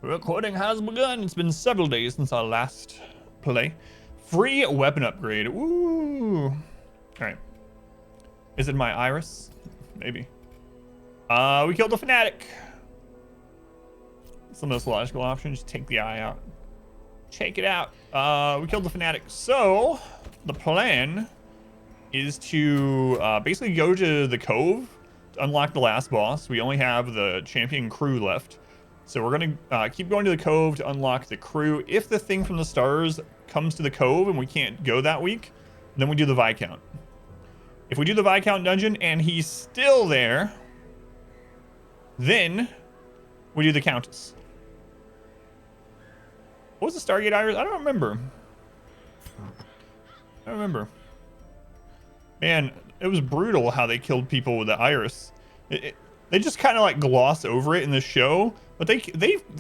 Recording has begun. It's been several days since our last play. Free weapon upgrade. Ooh. All right. Is it my iris? Maybe. We killed the fanatic. It's the most logical option. Just take the eye out. Check it out. We killed the fanatic. So the plan is to basically go to the Cove to unlock the last boss. We only have the champion crew left. So we're going to keep going to the Cove to unlock the crew. If the thing from the stars comes to the Cove and we can't go that week, then we do the Viscount. If we do the Viscount dungeon and he's still there, then we do the Countess. What was the Stargate Iris? I don't remember. Man, it was brutal how they killed people with the Iris. They just kind of like gloss over it in the show, but they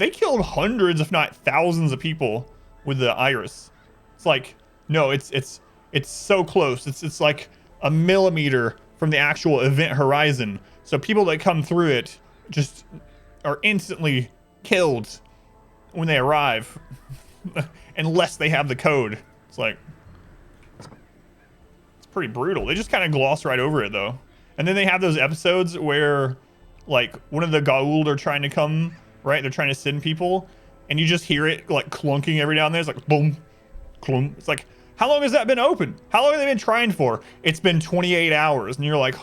killed hundreds, if not thousands, of people with the Iris. It's like, no, it's so close. It's like a millimeter from the actual event horizon. So people that come through it just are instantly killed when they arrive, unless they have the code. It's like, it's pretty brutal. They just kind of gloss right over it though. And then they have those episodes where like one of the Goa'uld are trying to come, right? They're trying to send people, and you just hear it like clunking every now and then. It's like boom, clunk. It's like, how long has that been open? How long have they been trying for? It's been 28 hours, and you're like,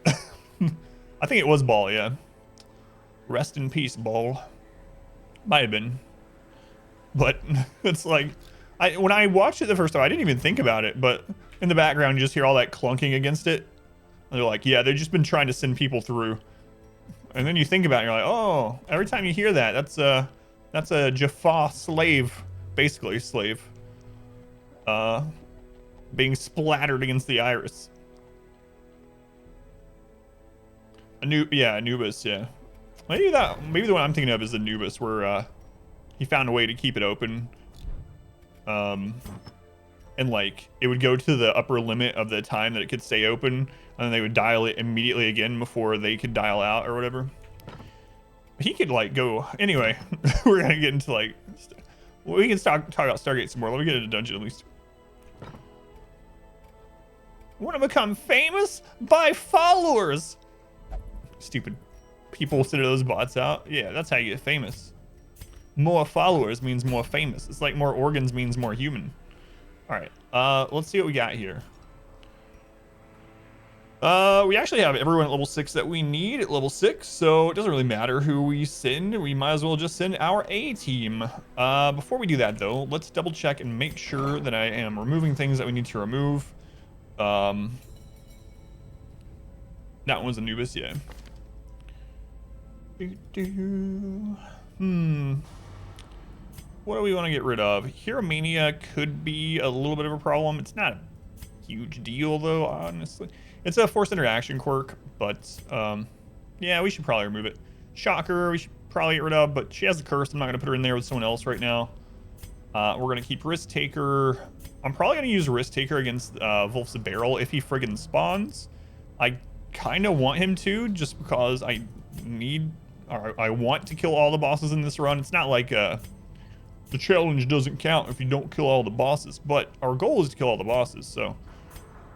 I think it was Ball, yeah. Rest in peace, Ball. Might have been, but it's like, when I watched it the first time, I didn't even think about it, but in the background, you just hear all that clunking against it. And they're like, yeah, they've just been trying to send people through. And then you think about it, you're like, oh, every time you hear that, that's a Jaffa slave, basically slave, being splattered against the Iris. Anubis, yeah. Maybe the one I'm thinking of is Anubis, where he found a way to keep it open. And like it would go to the upper limit of the time that it could stay open, and then they would dial it immediately again before they could dial out or whatever. He could like go anyway. We're gonna get into like, we can talk about Stargate some more. Let me get into dungeon at least. Want to become famous? By followers. Stupid people send those bots out. Yeah, that's how you get famous. More followers means more famous. It's like more organs means more human. All right, let's see what we got here. We actually have everyone at level 6 that we need at level 6, so it doesn't really matter who we send. We might as well just send our A team. Before we do that though, let's double check and make sure that I am removing things that we need to remove. That one was Anubis, yeah. What do we want to get rid of? Hieromania could be a little bit of a problem. It's not a huge deal though, honestly. It's a forced interaction quirk, but yeah, we should probably remove it. Shocker, we should probably get rid of, but she has a curse. I'm not gonna put her in there with someone else right now. We're gonna keep Risk Taker. I'm probably gonna use Risk Taker against Wolf's Barrel if he friggin' spawns. I kind of want him to, just because I want to kill all the bosses in this run. It's not like the challenge doesn't count if you don't kill all the bosses, but our goal is to kill all the bosses, so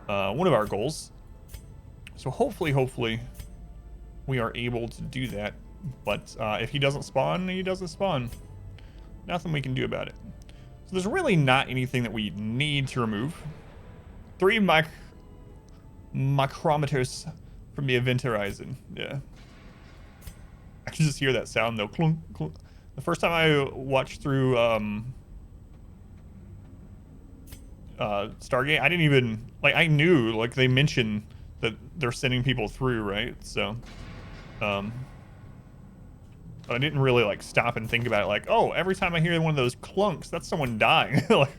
one of our goals. So hopefully we are able to do that, but if he doesn't spawn, he doesn't spawn. Nothing we can do about it. So there's really not anything that we need to remove. 3 micrometers from the event horizon. Yeah, I can just hear that sound though. Clunk, clunk. The first time I watched through Stargate, I didn't even, like, I knew, like, they mentioned that they're sending people through, right? So, but I didn't really, like, stop and think about it, like, oh, every time I hear one of those clunks, that's someone dying. Like,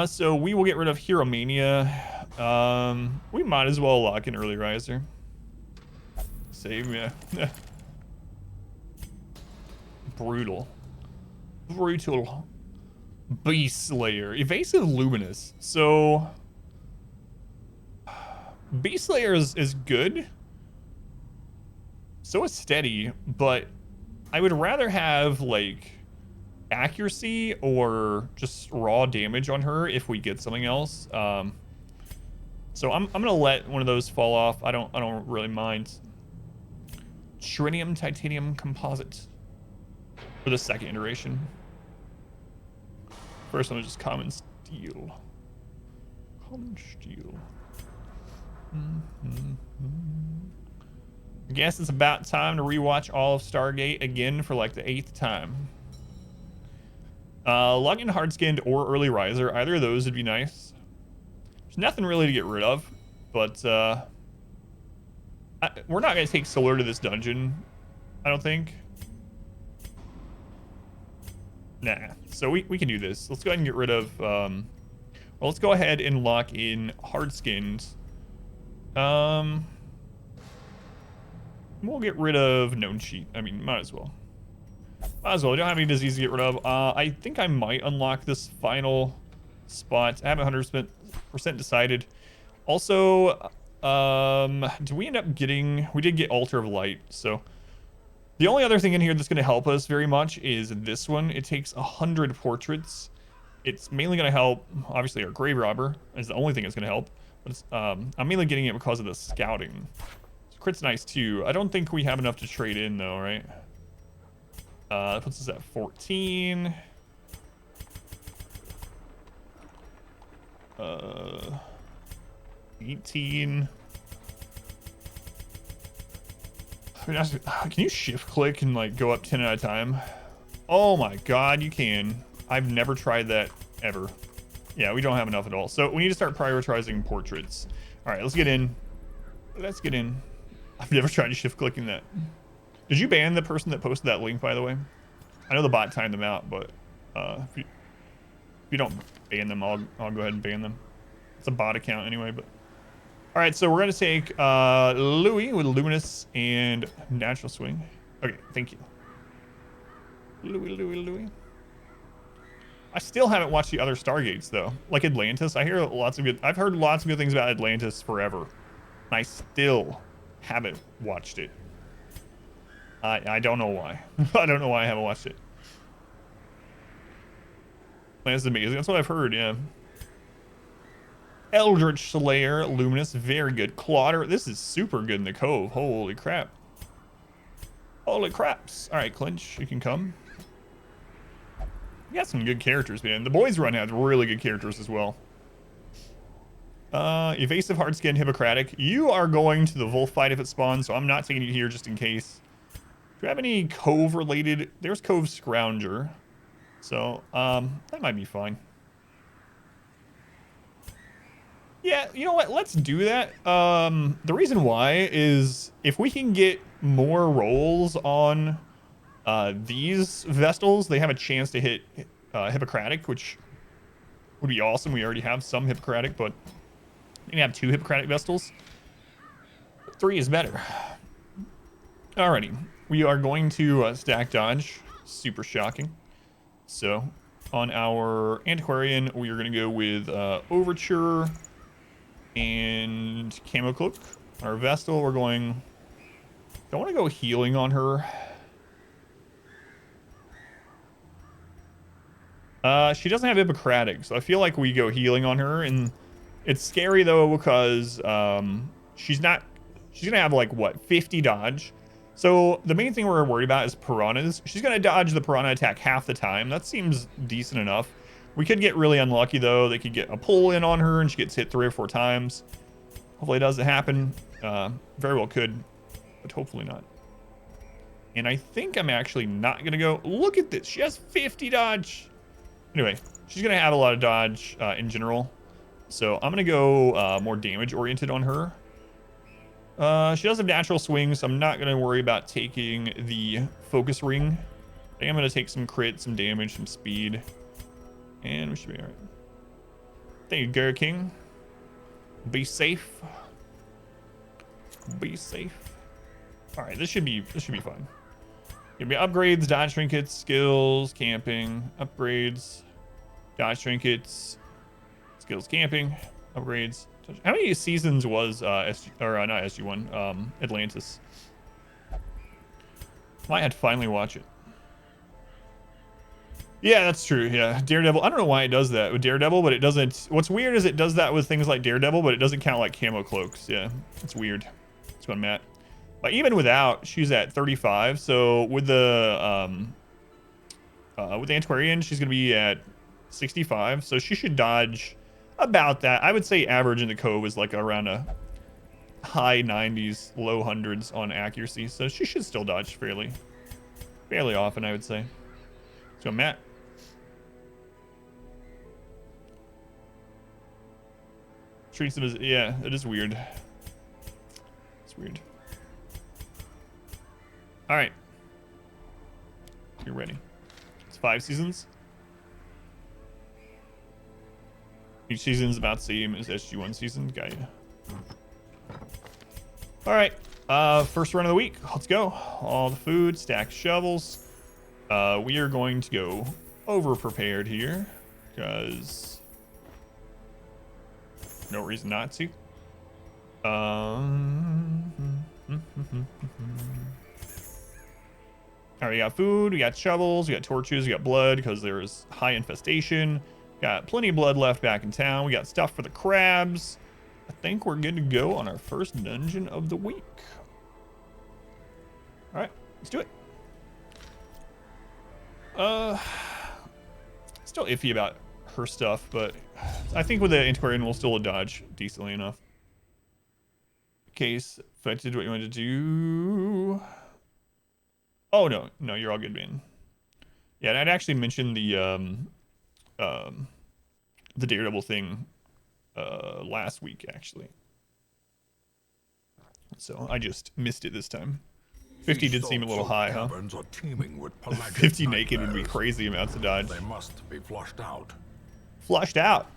so we will get rid of Hieromania. We might as well lock in Early Riser. Save, yeah. Brutal. Beast Slayer. Evasive Luminous. So Beast Slayer is good. So is steady, but I would rather have like accuracy or just raw damage on her if we get something else. So I'm gonna let one of those fall off. I don't really mind. Trinium titanium composite for the second iteration. First one was just common steel. Common steel. I guess it's about time to rewatch all of Stargate again for like the 8th time. Login hard-skinned or early riser, either of those would be nice. There's nothing really to get rid of, but we're not gonna take Solar to this dungeon, I don't think. Nah, so we can do this. Let's go ahead and get rid of, well, let's go ahead and lock in hard-skinned. We'll get rid of known cheat. I mean, might as well. Might as well. We don't have any disease to get rid of. I think I might unlock this final spot. I haven't 100% decided. Also, did we end up getting... We did get Altar of Light, so... The only other thing in here that's going to help us very much is this one. It takes 100 portraits. It's mainly going to help, obviously, our Grave Robber. Is the only thing it's going to help. But it's, I'm mainly getting it because of the scouting. So crit's nice, too. I don't think we have enough to trade in, though, right? That puts us at 14. 18. Can you shift click and like go up 10 at a time? Oh my god, you can. I've never tried that ever. Yeah, we don't have enough at all. So we need to start prioritizing portraits. All right, let's get in. Let's get in. I've never tried to shift clicking that. Did you ban the person that posted that link, by the way? I know the bot timed them out, but if you don't ban them, I'll go ahead and ban them. It's a bot account anyway, but... All right, so we're going to take Louis with Luminous and Natural Swing. Okay, thank you. Louis. I still haven't watched the other Stargates, though. Like Atlantis, I've heard lots of good things about Atlantis forever. And I still haven't watched it. I don't know why. I don't know why I haven't watched it. Atlantis is amazing. That's what I've heard, yeah. Eldritch Slayer, Luminous, very good. Clotter, this is super good in the Cove. Holy crap. Holy craps. All right, Clinch, you can come. You got some good characters, man. The boys run has really good characters as well. Evasive, Hard-Skinned, Hippocratic. You are going to the Wolf fight if it spawns, so I'm not taking you here just in case. Do you have any Cove-related? There's Cove Scrounger. So, that might be fine. Yeah, you know what? Let's do that. The reason why is if we can get more rolls on these Vestals, they have a chance to hit Hippocratic, which would be awesome. We already have some Hippocratic, but we can have 2 Hippocratic Vestals. 3 is better. Alrighty. We are going to stack dodge. Super shocking. So, on our Antiquarian, we are going to go with Overture and Camo Cloak. Our Vestal, we're going... Don't want to go healing on her. She doesn't have Hippocratic, so I feel like we go healing on her, and it's scary though because she's gonna have like what, 50 dodge. So the main thing we're worried about is piranhas. She's gonna dodge the piranha attack half the time. That seems decent enough. We could get really unlucky though. They could get a pull in on her and she gets hit 3 or 4 times. Hopefully it doesn't happen. Very well could, but hopefully not. And I think I'm actually not gonna go. Look at this. She has 50 dodge. Anyway, she's going to have a lot of dodge in general. So I'm going to go more damage oriented on her. She does have natural swing, so I'm not going to worry about taking the focus ring. I think I'm going to take some crit, some damage, some speed. And we should be all right. Thank you, Gara King. Be safe. Be safe. All right, this should be fine. Give me upgrades, dodge trinkets, skills, camping, upgrades, dodge trinkets, skills, camping, upgrades. How many seasons was not SG1, Atlantis? Might have to finally watch it. Yeah, that's true. Yeah, Daredevil. I don't know why it does that with Daredevil, but it doesn't. What's weird is it does that with things like Daredevil, but it doesn't count like camo cloaks. Yeah, it's weird. That's what I'm at. But even without, she's at 35. So with the Antiquarian, she's gonna be at 65. So she should dodge about that. I would say average in the Cove is like around a high 90s, low hundreds on accuracy. So she should still dodge fairly often, I would say. So Matt. Treats them as, yeah, it is weird. It's weird. All right. You're ready. It's 5 seasons. Each season is about the same as SG1 season. Got you. All right. First run of the week. Let's go. All the food, stack shovels. We are going to go over prepared here because no reason not to. All right, we got food, we got shovels, we got torches, we got blood because there's high infestation. Got plenty of blood left back in town. We got stuff for the crabs. I think we're good to go on our first dungeon of the week. All right, let's do it. Still iffy about her stuff, but I think with the Antiquarian we'll still dodge decently enough. Case affected what you wanted to do. Oh no, you're all good, man. Yeah, and I'd actually mentioned the Daredevil thing last week actually. So I just missed it this time. 50 did seem a little high, huh? 50 naked would be crazy amounts of dodge. They must be flushed out. Flushed out.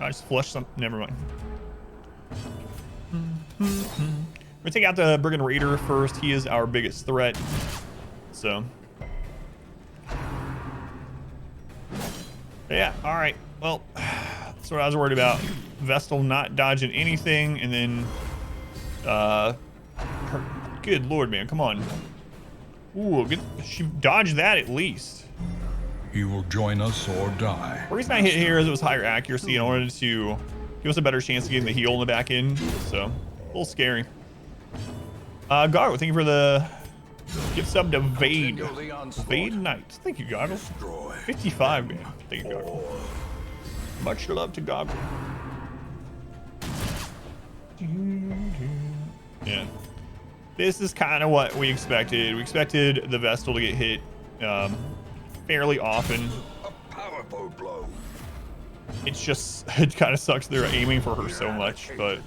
I just flushed some. Never mind. We're gonna take out the Brigand Raider first. He is our biggest threat. So. Yeah. All right. Well, that's what I was worried about. Vestal not dodging anything, and then good lord, man, come on. Ooh, she dodged that at least. You will join us or die. The reason I hit here is it was higher accuracy and I wanted to give us a better chance of getting the heal in the back end. So, a little scary. Gargo, thank you for the gift sub to Vade. Vade Knight. Thank you, Gargo. 55, man. Thank you, Gargo. Much love to Gargo. Yeah. This is kind of what we expected. We expected the Vestal to get hit fairly often. A powerful blow. It's just, it kind of sucks they're aiming for her so much, but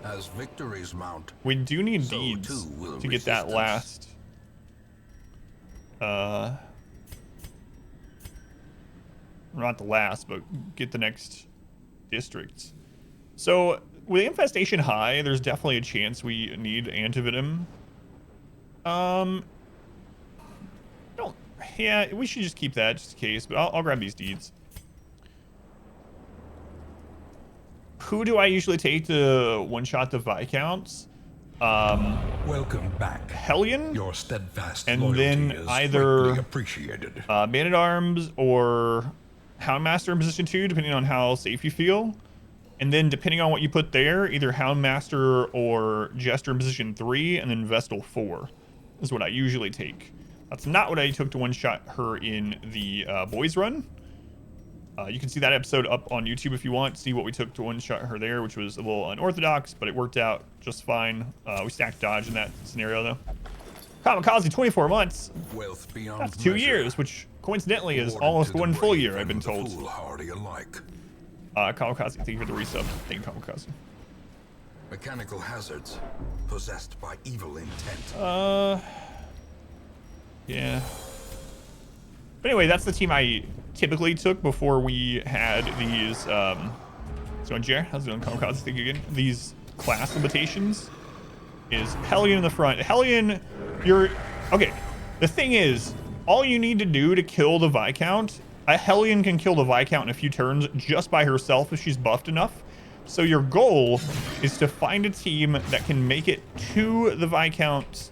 as victories mount, we do need deeds to get that last not the last, but get the next district. So with infestation high, there's definitely a chance we need antivenom. Yeah, we should just keep that just in case, but I'll grab these deeds. Who do I usually take to one-shot the Viscounts? welcome back. Hellion? Your steadfast and loyalty then is either greatly appreciated. Man-at-Arms or Houndmaster in position 2, depending on how safe you feel. And then depending on what you put there, either Houndmaster or Jester in position 3, and then Vestal 4 is what I usually take. That's not what I took to one-shot her in the boys run. You can see that episode up on YouTube if you want. See what we took to one-shot her there, which was a little unorthodox, but it worked out just fine. We stacked dodge in that scenario, though. Kamikaze, 24 months. Wealth beyond That's 2 measure. years, which coincidentally is almost one full year, I've been told. Foolhardy alike. Kamikaze, thank you for the resub. Thank you, Kamikaze. Mechanical hazards possessed by evil intent. Yeah. But anyway, that's the team I typically took before we had these, so Jer, how's it going, Kamikaze, thank you again. These class limitations is Hellion in the front. Hellion, okay, the thing is, all you need to do to kill the Viscount, a Hellion can kill the Viscount in a few turns just by herself if she's buffed enough. So your goal is to find a team that can make it to the Viscount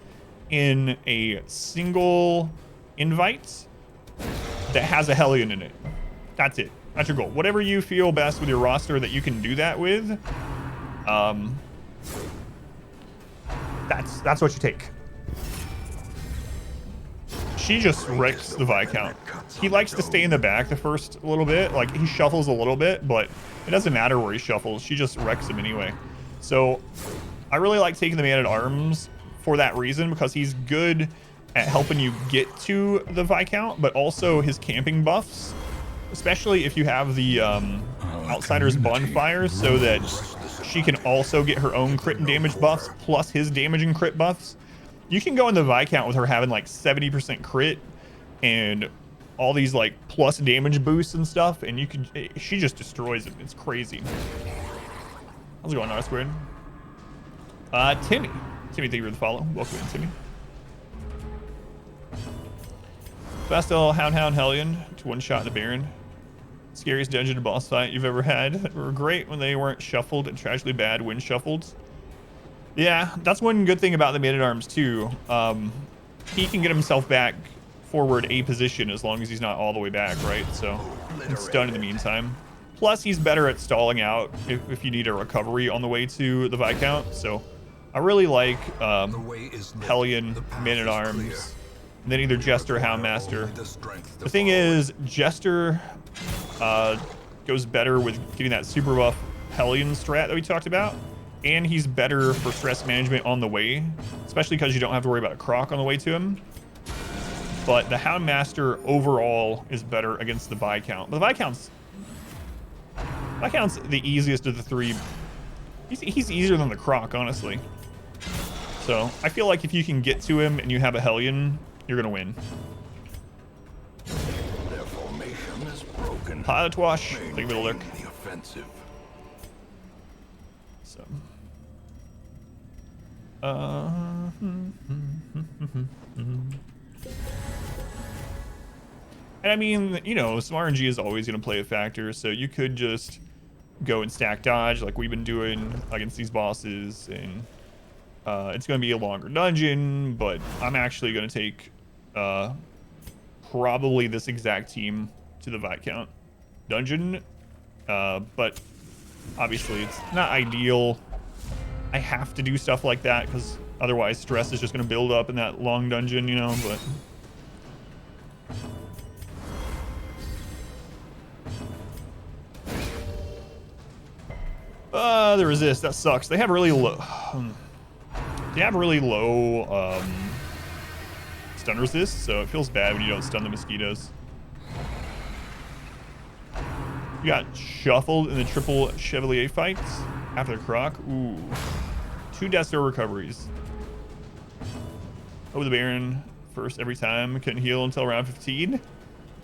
in a single invite that has a Hellion in it. That's it. That's your goal. Whatever you feel best with your roster that you can do that with, that's what you take. She just wrecks the Viscount. He likes to stay in the back the first little bit. Like, he shuffles a little bit, but it doesn't matter where he shuffles. She just wrecks him anyway. So I really like taking the Man-at-Arms for that reason, because he's good at helping you get to the Viscount, but also his camping buffs, especially if you have the Outsider's bonfires, so that she can also get her own crit and damage buffs plus his damage and crit buffs. You can go in the Viscount with her having like 70% crit and all these like plus damage boosts and stuff, and you can, she just destroys it. It's crazy. How's it going, R squared? Timmy, thank you for the follow. Welcome in, Timmy. Vestal, Hound, Hellion to one-shot the Baron. Scariest dungeon boss fight you've ever had. They were great when they weren't shuffled and tragically bad when shuffled. Yeah, that's one good thing about the Man-at-Arms too. He can get himself back forward a position as long as he's not all the way back, right? So it's done in the meantime. Plus, he's better at stalling out if you need a recovery on the way to the Viscount. So I really like Hellion, Man-at-Arms, and then either Jester or Houndmaster. The thing is, Jester goes better with getting that super buff Hellion strat that we talked about, and he's better for stress management on the way, especially because you don't have to worry about a croc on the way to him. But the Houndmaster overall is better against the Viscount. But the Viscount's the easiest of the three. He's easier than the croc, honestly. So I feel like if you can get to him and you have a Hellion, you're gonna win. Their formation is broken. Pilotwash, thank you for the lurk. So. And I mean, you know, some RNG is always going to play a factor, so you could just go and stack dodge like we've been doing against these bosses, and it's going to be a longer dungeon, but I'm actually going to take probably this exact team to the Viscount dungeon, but obviously it's not ideal. I have to do stuff like that because otherwise stress is just going to build up in that long dungeon, you know, but... the resist, that sucks. They have really low... stun resist, so it feels bad when you don't stun the mosquitoes. You got shuffled in the triple Chevalier fights after the croc. Ooh. 2 Death Door recoveries. Oh, the Baron first every time. Couldn't heal until round 15. Then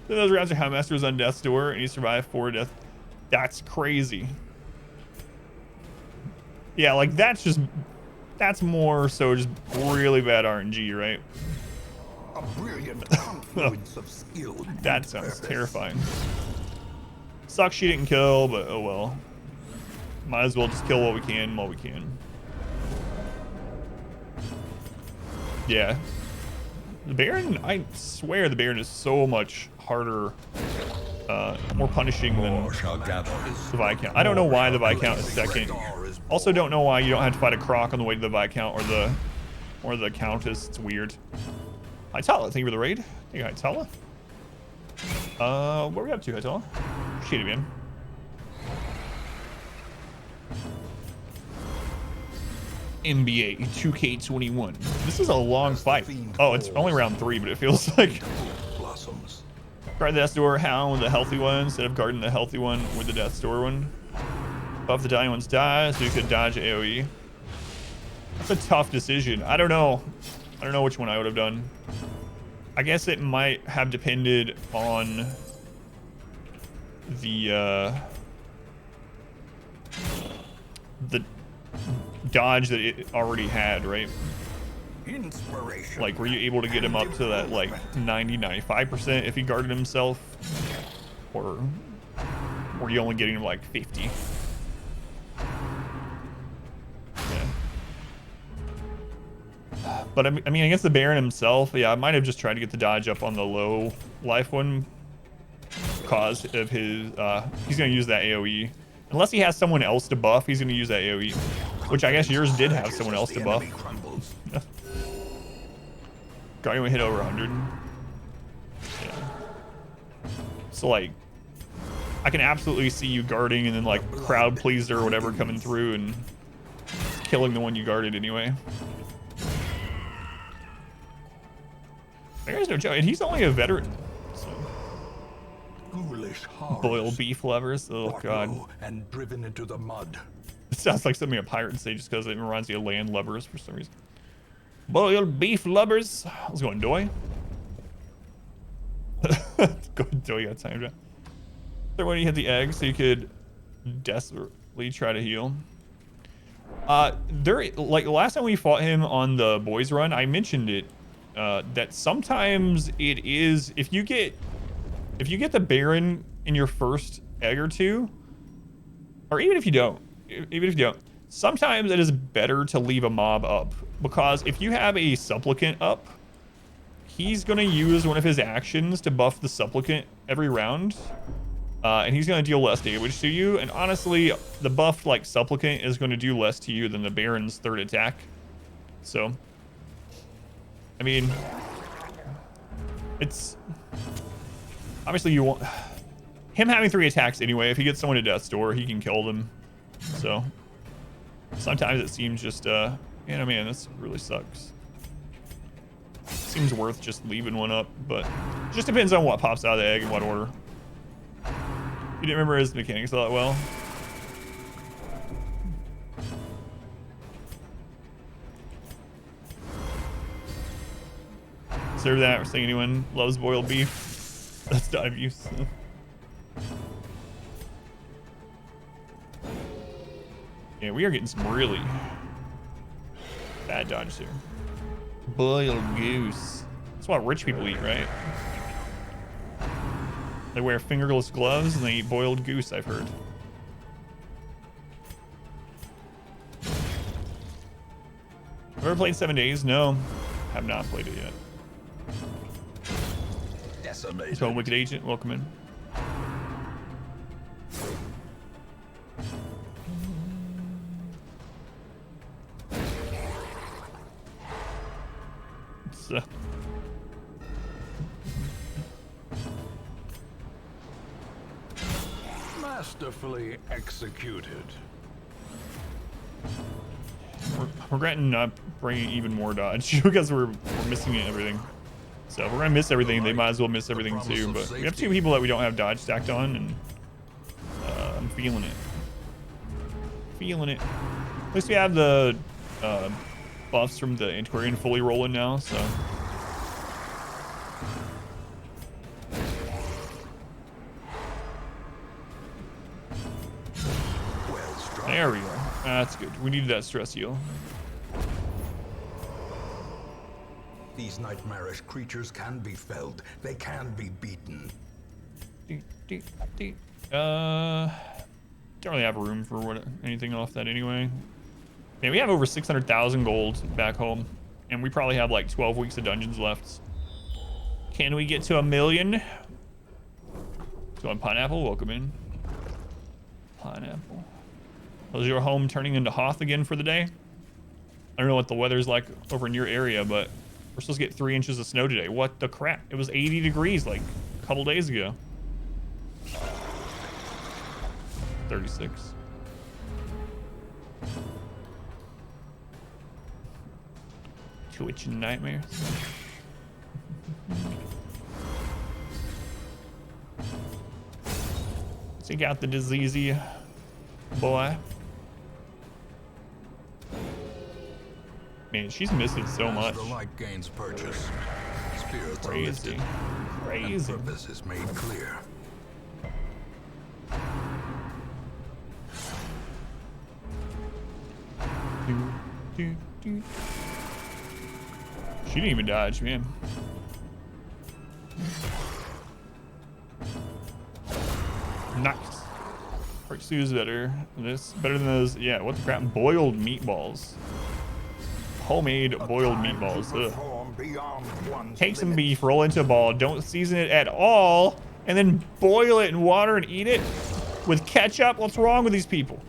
those rounds are Houndmaster was on Death's Door and he survived 4 death. That's crazy. Yeah, like that's more so just really bad RNG, right? A brilliant confluence of skill. That sounds terrifying. Sucks she didn't kill, but oh well. Might as well just kill what we can while we can. Yeah. The Baron, I swear the Baron is so much harder, more punishing than the Viscount. I don't know why the Viscount is second. Also don't know why you don't have to fight a croc on the way to the Viscount or the Countess. It's weird. Hytala, thank you for the raid. Thank you, Hytala. What are we up to, Hytala? Appreciate it, man. NBA 2K21. This is a long fight. Oh, it's only round 3, but it feels like... Guard the Death's Door Hound with the healthy one instead of guarding the healthy one with the Death's Door one. Buff the dying one's die so you could dodge AoE. That's a tough decision. I don't know. I don't know which one I would have done. I guess it might have depended on the dodge that it already had, right? Inspiration. Like, were you able to get him up to that like 90-95% if he guarded himself, or were you only getting him like 50? But I mean, against the Baron himself, yeah, I might have just tried to get the dodge up on the low life one because of his, he's going to use that AoE. Unless he has someone else to buff, he's going to use that AoE. Which I guess yours did have someone else to buff. Guardian would hit over 100. Yeah. So, like, I can absolutely see you guarding and then, like, crowd pleaser or whatever coming through and killing the one you guarded anyway. There's no joke, and he's only a veteran. So. Boiled beef lovers. Oh god. And driven into the mud. It sounds like something a pirate would say just because it reminds me of land lovers for some reason. Boiled beef lovers. Let's go on Doi. Go on Doi, got time to. So when you hit the egg, so you could desperately try to heal. Like last time we fought him on the boys run, I mentioned it. That sometimes it is if you get the Baron in your first egg or two, or even if you don't, sometimes it is better to leave a mob up, because if you have a supplicant up, he's gonna use one of his actions to buff the supplicant every round, and he's gonna deal less damage to you. And honestly, the buffed like supplicant is gonna do less to you than the Baron's third attack. So. I mean, it's obviously you want him having 3 attacks anyway. If he gets someone to death's door, he can kill them. So sometimes it seems just, you know, man, this really sucks. Seems worth just leaving one up, but just depends on what pops out of the egg and what order. You didn't remember his mechanics a lot well. Serve that. We're saying anyone loves boiled beef. That's dive use. Yeah, we are getting some really bad dodges here. Boiled goose. That's what rich people eat, right? They wear fingerless gloves and they eat boiled goose, I've heard. Ever played 7 Days? No, have not played it yet. So, Wicked Agent, welcome in. So. Masterfully executed. We're regretting not bringing even more dodge because we're missing everything. So if we're gonna miss everything, they might as well miss everything too. But we have 2 people that we don't have dodge stacked on, and I'm feeling it. Feeling it. At least we have the buffs from the Antiquarian fully rolling now, so. There we go. That's good. We needed that stress heal. These nightmarish creatures can be felled. They can be beaten. Don't really have room for anything off that anyway. Man, we have over 600,000 gold back home, and we probably have like 12 weeks of dungeons left. Can we get to 1 million? So on Pineapple, welcome in. Pineapple. Was your home turning into Hoth again for the day? I don't know what the weather's like over in your area, but we're supposed to get 3 inches of snow today. What the crap? It was 80 degrees like a couple days ago. 36. Twitching nightmares. Take out the diseasey boy. Man, she's missing so much. The light gains purchase. Spirits are Crazy. lifted. Crazy. And purpose is made clear. She didn't even dodge, man. Nice. Pursues better. This better than those. Yeah, what the crap? Boiled meatballs. Homemade A boiled time to meatballs. Ugh. perform beyond one's Take some limits. beef, roll into a ball, don't season it at all, and then boil it in water and eat it with ketchup. What's wrong with these people?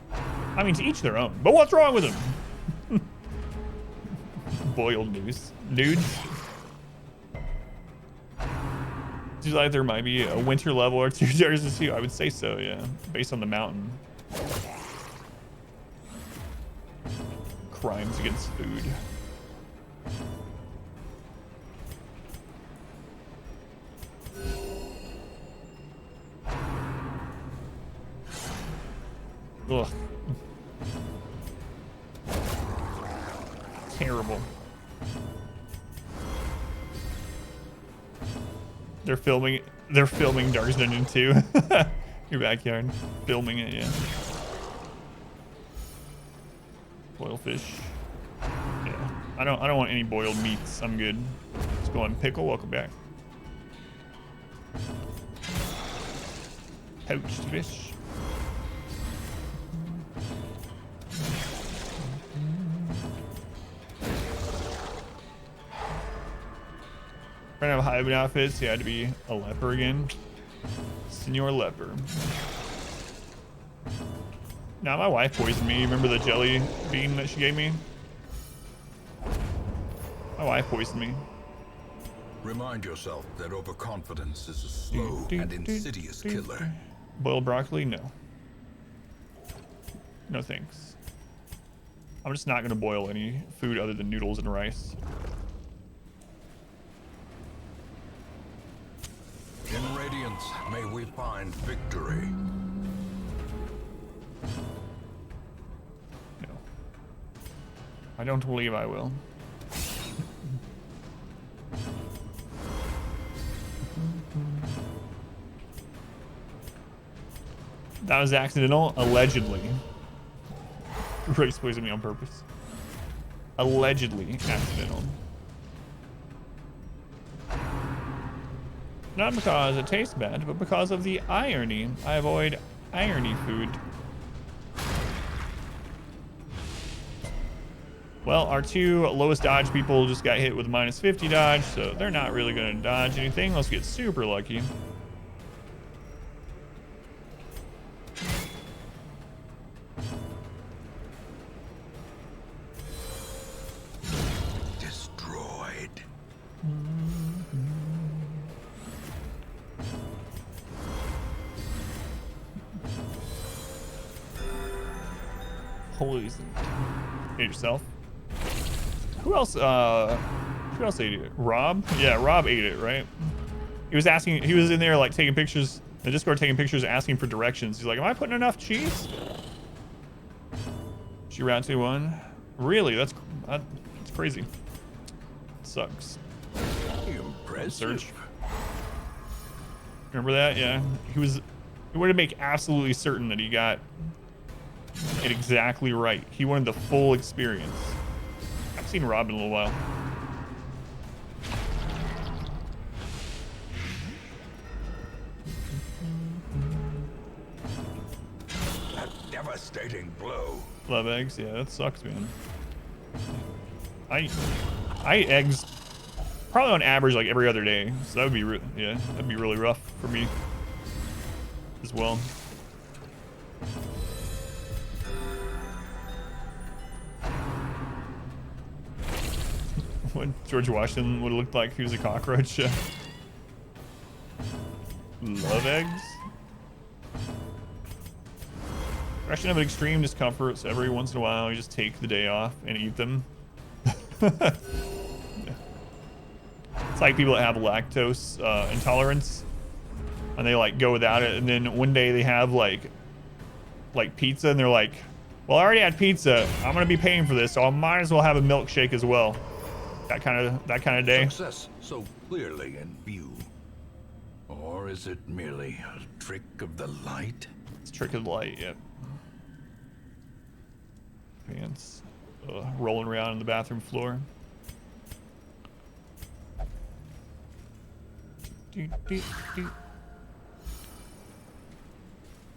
I mean, to each their own, but what's wrong with them? Boiled nudes. Do you like there might be a winter level or two jars of I would say so, yeah, based on the mountain. Crimes against food. Ugh. Terrible. They're filming Darkest Dungeon 2. Your backyard. Filming it, yeah. Boiled fish. Yeah. I don't want any boiled meats. I'm good. Let's go on pickle. Welcome back. Poached fish. Trying to have high outfits, he had to be a leper again. Senor Leper. Now my wife poisoned me. Remember the jelly bean that she gave me? My wife poisoned me. Remind yourself that overconfidence is a slow and insidious killer. Boiled broccoli? No. No thanks. I'm just not gonna boil any food other than noodles and rice. In Radiance, may we find victory. No. I don't believe I will. That was accidental, allegedly. Race poisoned me on purpose. Allegedly accidental. Not because it tastes bad, but because of the irony. I avoid irony food. Well, our two lowest dodge people just got hit with minus 50 dodge, so they're not really going to dodge anything unless we get super lucky. Destroyed. Poison. Hit yourself. Who else ate it? Rob? Yeah, Rob ate it, right? He was in there like taking pictures, in the Discord taking pictures, asking for directions. He's like, am I putting enough cheese? She round 2-1. Really? That's crazy. It sucks. Impressive. Search. Remember that? Yeah. He wanted to make absolutely certain that he got it exactly right. He wanted the full experience. I haven't seen Rob in a little while. That devastating blow. Love eggs. Yeah, that sucks, man. I eat eggs probably on average like every other day. So that would be that'd be really rough for me as well. What George Washington would have looked like if he was a cockroach. Love eggs. Expression of extreme discomfort, so every once in a while you just take the day off and eat them. Yeah. It's like people that have lactose intolerance and they like go without it, and then one day they have like pizza and they're like, well, I already had pizza, I'm gonna be paying for this, so I might as well have a milkshake as well. That kind of day. Success so clearly in view. Or is it merely a trick of the light? It's trick of the light, yep. Pants. Rolling around on the bathroom floor.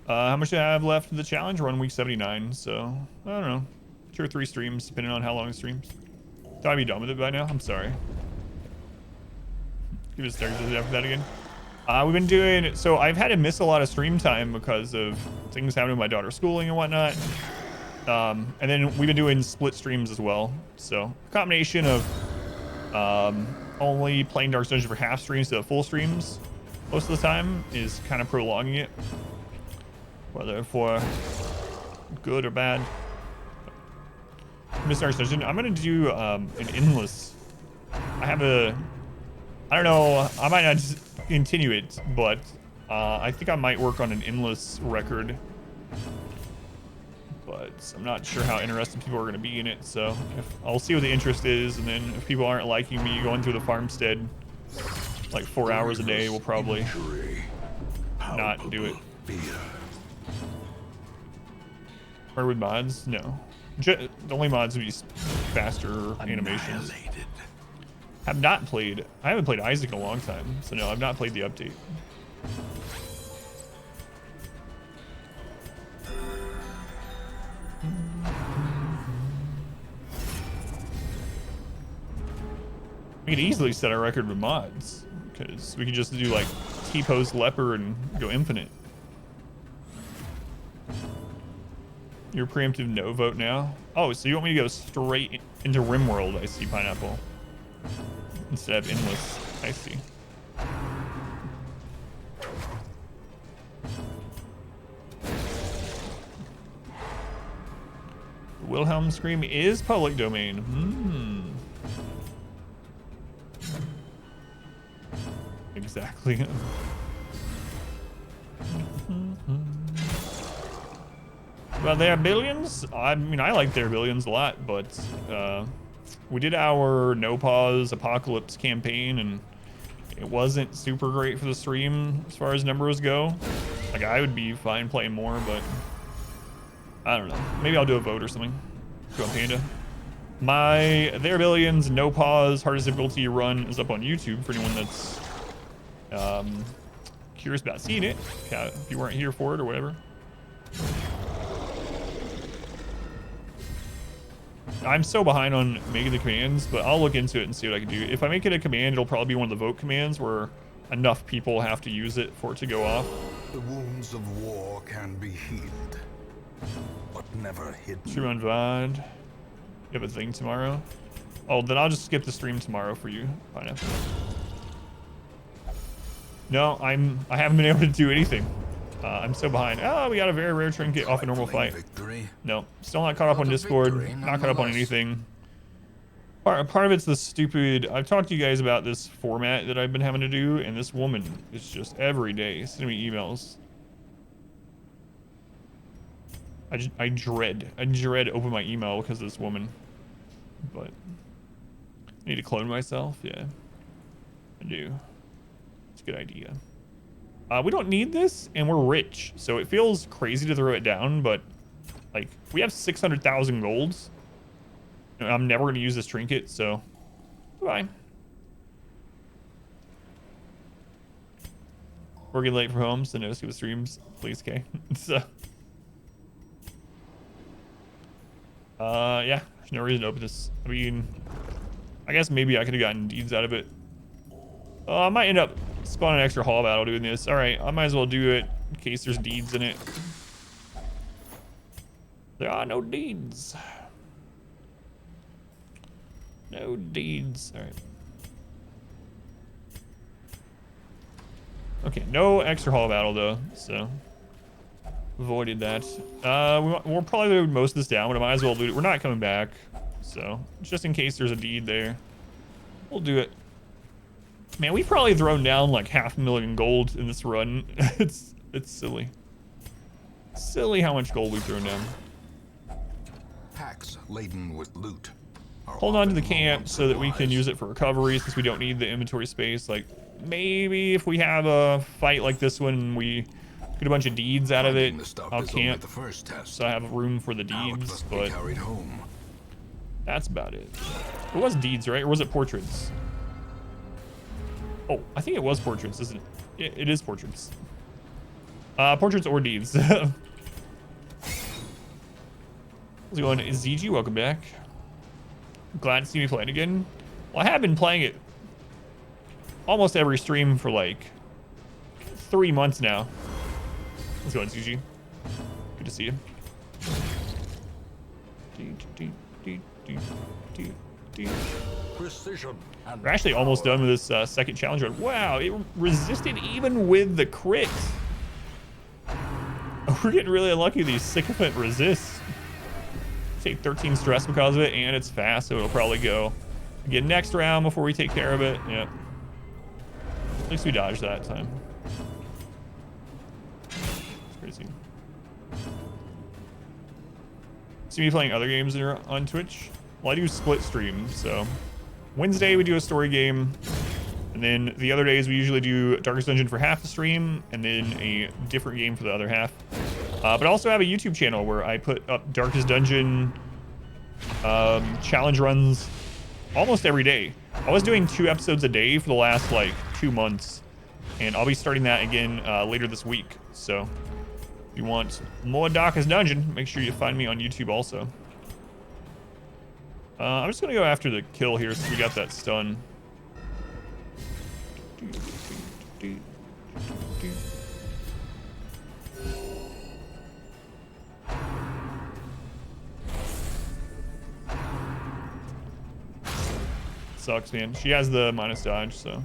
How much do I have left of the challenge? We're on week 79, so I don't know. 2 or 3 streams, depending on how long it streams. Thought I'd be done with it by now. I'm sorry. Give it a start after that again. We've been doing, so I've had to miss a lot of stream time because of things happening with my daughter's schooling and whatnot. And then we've been doing split streams as well. So a combination of only playing Dark Dungeon for half streams to full streams most of the time is kind of prolonging it, whether for good or bad. Miss Dark Dungeon. I'm gonna do an endless. I don't know. I might not just continue it, but I think I might work on an endless record. But I'm not sure how interested people are going to be in it, so I'll see what the interest is, and then if people aren't liking me going through the farmstead like 4 hours a day, we'll probably not do it. Or with mods? No. The only mods would be faster animations. I haven't played Isaac in a long time, so no, I've not played the update. We could easily set our record with mods, because we could just do like T-pose leper and go infinite. Your preemptive no vote now? Oh, so you want me to go straight into Rimworld? I see, Pineapple. Instead of endless. I see. Wilhelm Scream is public domain. Exactly. Well, they are billions. I mean, I like their billions a lot, but we did our No Pause Apocalypse campaign, and it wasn't super great for the stream as far as numbers go. Like, I would be fine playing more, but I don't know. Maybe I'll do a vote or something. Go on Panda. My Their Billions No Pause hardest difficulty run is up on YouTube for anyone that's curious about seeing it. If you weren't here for it or whatever. I'm so behind on making the commands, but I'll look into it and see what I can do. If I make it a command, it'll probably be one of the vote commands where enough people have to use it for it to go off. The wounds of war can be healed, but never hidden. Stream on VOD. You have a thing tomorrow? Oh, then I'll just skip the stream tomorrow for you, Pineapple. No, I haven't been able to do anything. I'm so behind. Oh, we got a very rare trinket off a normal fight. No, still not caught up on Discord. Not caught up on anything. Part of it's the stupid. I've talked to you guys about this format that I've been having to do, and this woman is just every day sending me emails. I dread open my email because of this woman. But I need to clone myself. Yeah, I do. It's a good idea. We don't need this, and we're rich, so it feels crazy to throw it down, but like we have 600,000 golds. I'm never going to use this trinket, so bye. We're getting late for home, so no skip streams, please, Kay. So, yeah, there's no reason to open this. I mean, I guess maybe I could have gotten deeds out of it. I might end up spawning an extra hall battle doing this. All right, I might as well do it in case there's deeds in it. There are no deeds. No deeds. All right. Okay, no extra hall battle though, so avoided that. We'll probably loot most of this down, but I might as well loot it. We're not coming back, so just in case there's a deed there, we'll do it. Man, we've probably thrown down like 500,000 gold in this run. It's silly. Silly how much gold we've thrown down. Packs laden with loot. Hold on to the camp so that we can use it for recovery since we don't need the inventory space. Like maybe if we have a fight like this one, we get a bunch of deeds out of it. I'll camp so I have room for the deeds, but that's about it. It was deeds, right? Or was it portraits? Oh, I think it was portraits, isn't it? It is portraits. Portraits or deeds. How's it going? ZG, welcome back. Glad to see me playing again. Well, I have been playing it almost every stream for like 3 months now. Let's go, Stygian. Good to see you. Precision. We're actually almost done with this second challenge run. Wow, it resisted even with the crit. We're getting really unlucky with these sycophant resists. Take 13 stress because of it, and it's fast, so it'll probably go again next round before we take care of it. Yep. At least we dodged that time. It's crazy. See me playing other games that are on Twitch? Well, I do split stream, so Wednesday we do a story game, and then the other days we usually do Darkest Dungeon for half the stream, and then a different game for the other half. But I also have a YouTube channel where I put up Darkest Dungeon challenge runs almost every day. I was doing 2 episodes a day for the last like 2 months, and I'll be starting that again later this week. So if you want more Darkest Dungeon, make sure you find me on YouTube also. I'm just gonna go after the kill here since we got that stun. Sucks, man. She has the minus dodge, so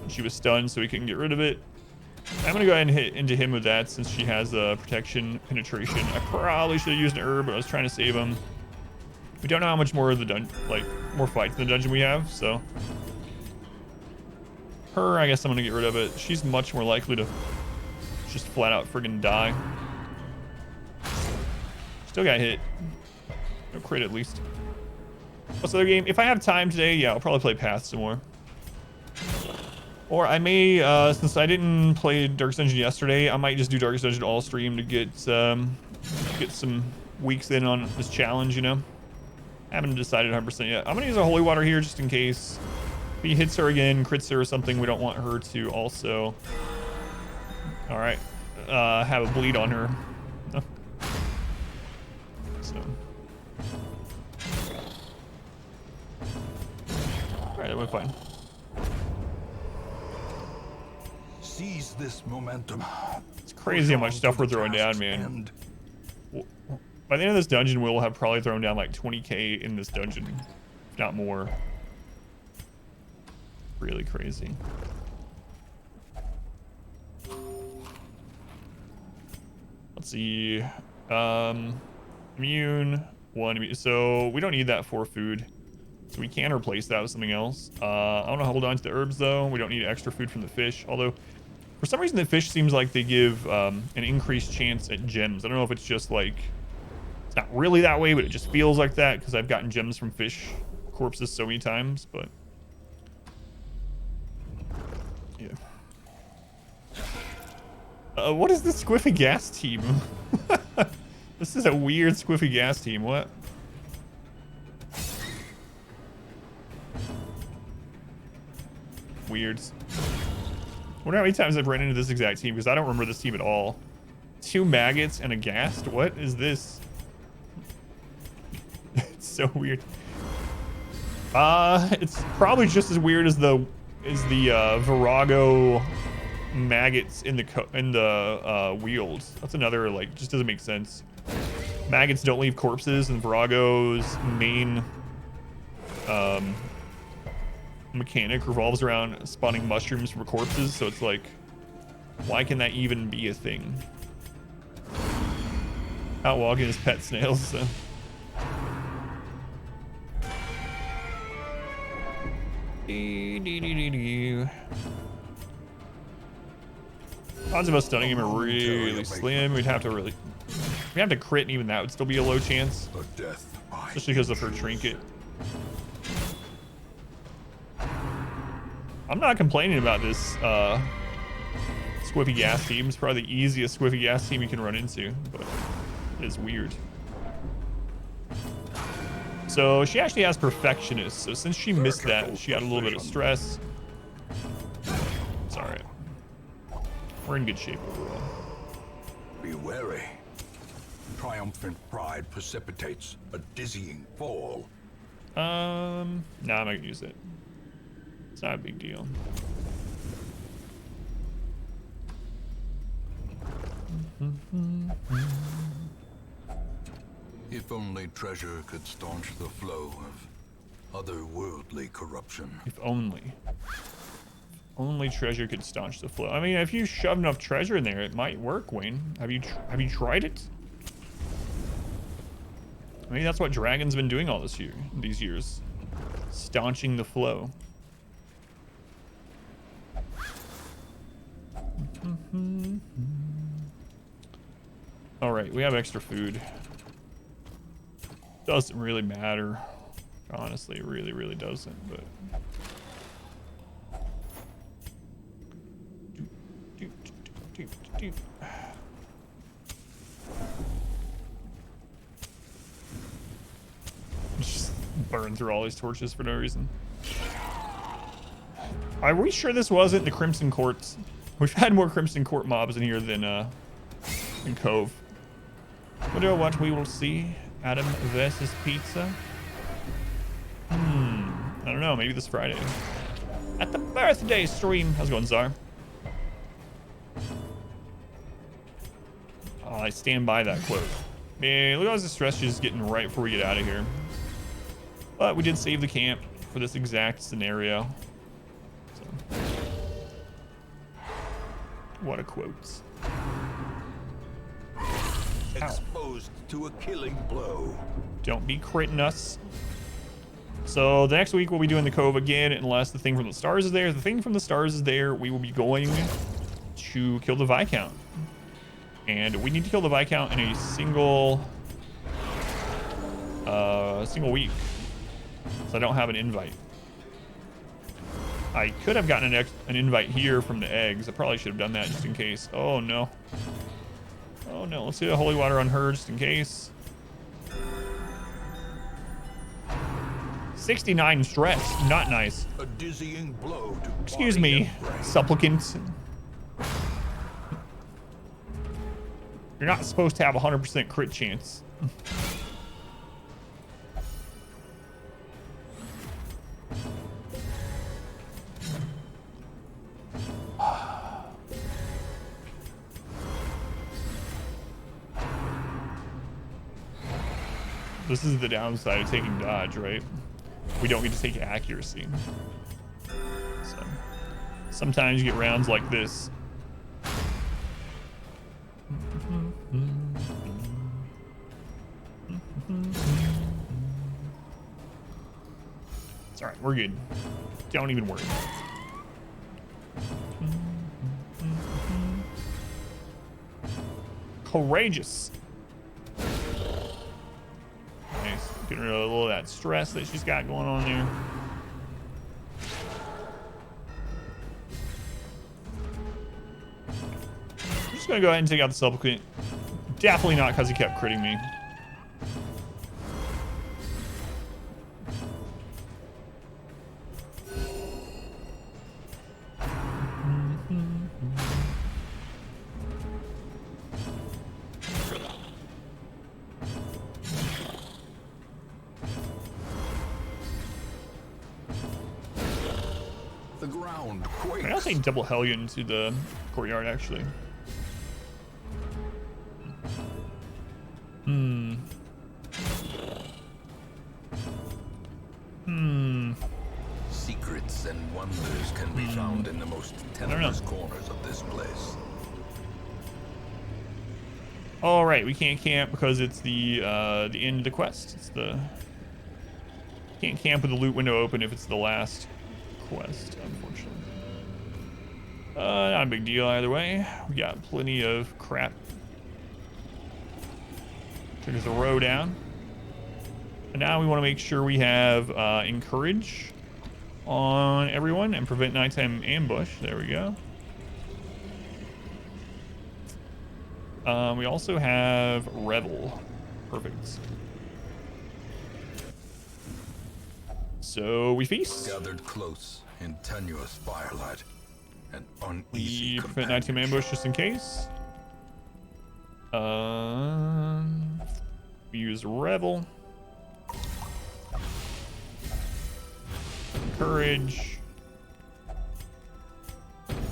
she was stunned, so we couldn't get rid of it. I'm gonna go ahead and hit into him with that since she has protection penetration. I probably should have used an herb, but I was trying to save him. We don't know how much more of the more fights in the dungeon we have, so her, I guess I'm gonna get rid of it. She's much more likely to just flat out friggin' die. Still got hit. No crit at least. What's the other game? If I have time today, yeah, I'll probably play Path some more. Or I may, since I didn't play Darkest Dungeon yesterday, I might just do Darkest Dungeon all stream to get some weeks in on this challenge, you know? I haven't decided 100% yet. I'm gonna use a holy water here just in case. If he hits her again, crits her or something, we don't want her to also, all right, have a bleed on her. So. All right, that went fine. Seize this momentum. It's crazy how much stuff we're throwing down, man. By the end of this dungeon, we'll have probably thrown down like 20k in this dungeon, if not more. Really crazy. Let's see. Immune, 1. So we don't need that for food. So we can replace that with something else. I want to hold on to the herbs though. We don't need extra food from the fish. Although, for some reason, the fish seems like they give an increased chance at gems. I don't know if it's just like, it's not really that way, but it just feels like that because I've gotten gems from fish corpses so many times, but yeah. What is the Squiffy Gas team? This is a weird Squiffy Gas team. What? Weird. I wonder how many times I've run into this exact team because I don't remember this team at all. 2 maggots and a ghast? What is this? It's so weird. It's probably just as weird as the Virago maggots in the wheels. That's another, like, just doesn't make sense. Maggots don't leave corpses, and Virago's main mechanic revolves around spawning mushrooms from corpses, so it's like, why can that even be a thing? Out walking his pet snails, so. Odds of us stunning him are really slim. We have to crit, and even that would still be a low chance, especially because of her trinket. I'm not complaining about this Squiffy Gas team. It's probably the easiest Squiffy Gas team you can run into, but it is weird. So she actually has Perfectionist, so since she missed that, she had a little bit of stress. It's all right. We're in good shape overall. Be wary. Triumphant pride precipitates a dizzying fall. No, I'm not gonna use it. It's not a big deal. If only treasure could staunch the flow of otherworldly corruption. If only. Only treasure could staunch the flow. I mean, if you shove enough treasure in there, it might work, Wayne. Have you tried it? I mean, that's what Dragon's been doing all these years. Staunching the flow. All right, we have extra food. Doesn't really matter. Honestly, it really doesn't, but... Just burn through all these torches for no reason. Are we sure this wasn't the Crimson Courts? We've had more Crimson Court mobs in here than in Cove. Wonder what we will see. Adam versus Pizza. I don't know. Maybe this Friday. At the birthday stream. How's it going, Czar? Oh, I stand by that quote. Man, look at all this stress just getting right before we get out of here. But we did save the camp for this exact scenario. So. What a quote. Exposed to a killing blow. Don't be critting us. So the next week we'll be doing the Cove again, unless the thing from the stars is there. If the thing from the stars is there, we will be going to kill the Viscount. And we need to kill the Viscount in a single week. So I don't have an invite. I could have gotten an invite here from the eggs. I probably should have done that just in case. Oh no. Oh no, let's do a holy water on her just in case. 69 stress, not nice. A dizzying blow to Excuse me, supplicant. You're not supposed to have 100% crit chance. This is the downside of taking dodge, right? We don't get to take accuracy. So sometimes you get rounds like this. It's all right, we're good. Don't even worry. Courageous. Nice. Getting rid of a little of that stress that she's got going on there. I'm just gonna go ahead and take out the supplicant. Definitely not because he kept critting me. The ground quakes. I'll take double Hellion to the courtyard, actually. Secrets and wonders can be found in the most tenuous corners of this place. All right, we can't camp because it's the end of the quest. It's the can't camp with the loot window open if it's the last quest, unfortunately. Not a big deal either way. We got plenty of crap. Took us a row down. And now we want to make sure we have encourage on everyone and prevent nighttime ambush. There we go. We also have revel. Perfect. So we feast. Gathered close in tenuous firelight and We uneasy prevent nighttime ambush just in case. We use Revel. Courage.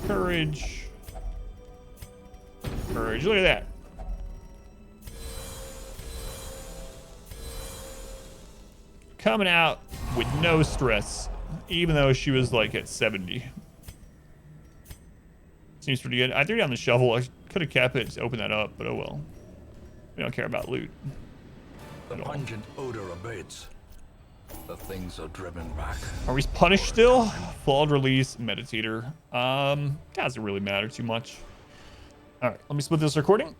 Courage. Courage. Look at that. Coming out with no stress, even though she was like at 70. Seems pretty good. I threw down the shovel. I could have kept it to open that up, but oh well. We don't care about loot. The pungent odor abates. The things are driven back. Are we punished still? Flawed release, meditator. Doesn't really matter too much. All right, let me split this recording.